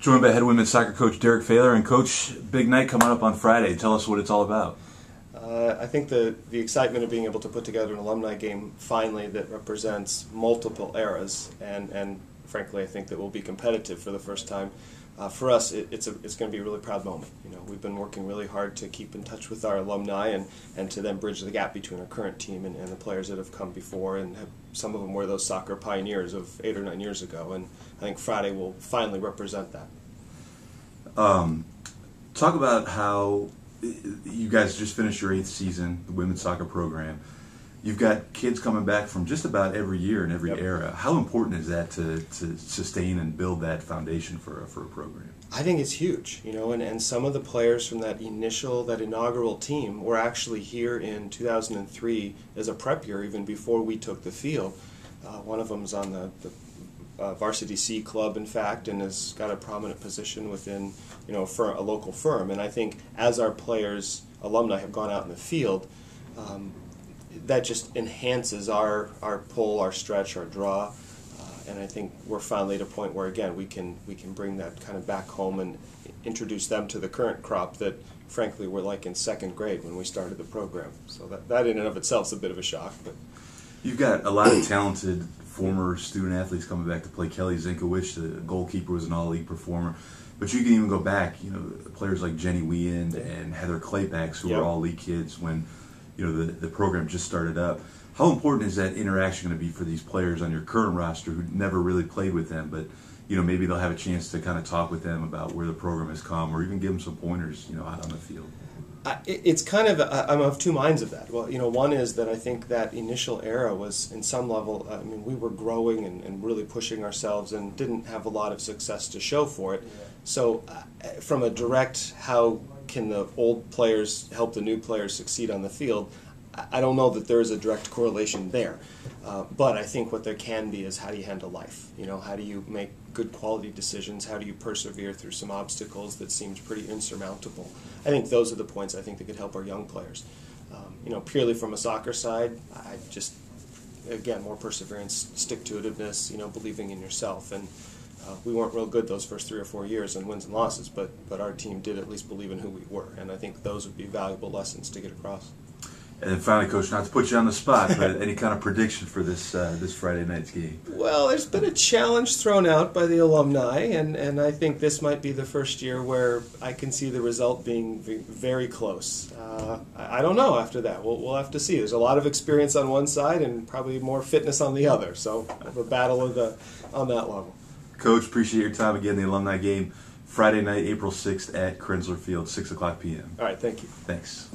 Joined by head women's soccer coach Derrek Falor. And Coach, big night coming up on Friday. Tell us what it's all about. I think the excitement of being able to put together an alumni game finally that represents multiple eras, and frankly I think that we'll be competitive for the first time. For us, it's going to be a really proud moment. You know, we've been working really hard to keep in touch with our alumni and to then bridge the gap between our current team and the players that have come before, and some of them were those soccer pioneers of 8 or 9 years ago, and I think Friday will finally represent that. Talk about how you guys just finished your 8th season, the women's soccer program. You've got kids coming back from just about every year and every era. How important is that to sustain and build that foundation for a program? I think it's huge, you know, and some of the players from that inaugural team were actually here in 2003 as a prep year, even before we took the field. One of them is on the Varsity C club, in fact, and has got a prominent position within, you know, a local firm. And I think as our players, alumni, have gone out in the field, that just enhances our pull, our stretch, our draw, and I think we're finally at a point where again we can bring that kind of back home and introduce them to the current crop that frankly were like in 2nd grade when we started the program. So that in and of itself is a bit of a shock. But you've got a lot of talented former student athletes coming back to play. Kelly Zinkowicz, the goalkeeper, was an all-league performer. But you can even go back, you know, players like Jenny Weand and Heather Claypacks, who were all-league kids when, you know, the program just started up. How important is that interaction going to be for these players on your current roster who never really played with them, but, you know, maybe they'll have a chance to kind of talk with them about where the program has come, or even give them some pointers, you know, out on the field? It's kind of, I'm of two minds of that. Well, you know, one is that I think that initial era was, in some level, I mean, we were growing and really pushing ourselves and didn't have a lot of success to show for it. So from a direct, how can the old players help the new players succeed on the field, I don't know that there is a direct correlation there. But I think what there can be is how do you handle life? You know, how do you make good quality decisions? How do you persevere through some obstacles that seemed pretty insurmountable? I think those are the points I think that could help our young players. You know, purely from a soccer side, I just, again, more perseverance, stick-to-itiveness, you know, believing in yourself. And we weren't real good those first 3 or 4 years in wins and losses, but our team did at least believe in who we were. And I think those would be valuable lessons to get across. And then finally, Coach, not to put you on the spot, but any kind of prediction for this Friday night's game? Well, there's been a challenge thrown out by the alumni, and I think this might be the first year where I can see the result being very close. I don't know after that. We'll have to see. There's a lot of experience on one side and probably more fitness on the other, so a battle on that level. Coach, appreciate your time again. The alumni game, Friday night, April 6th at Krensler Field, 6 o'clock p.m. All right, thank you. Thanks.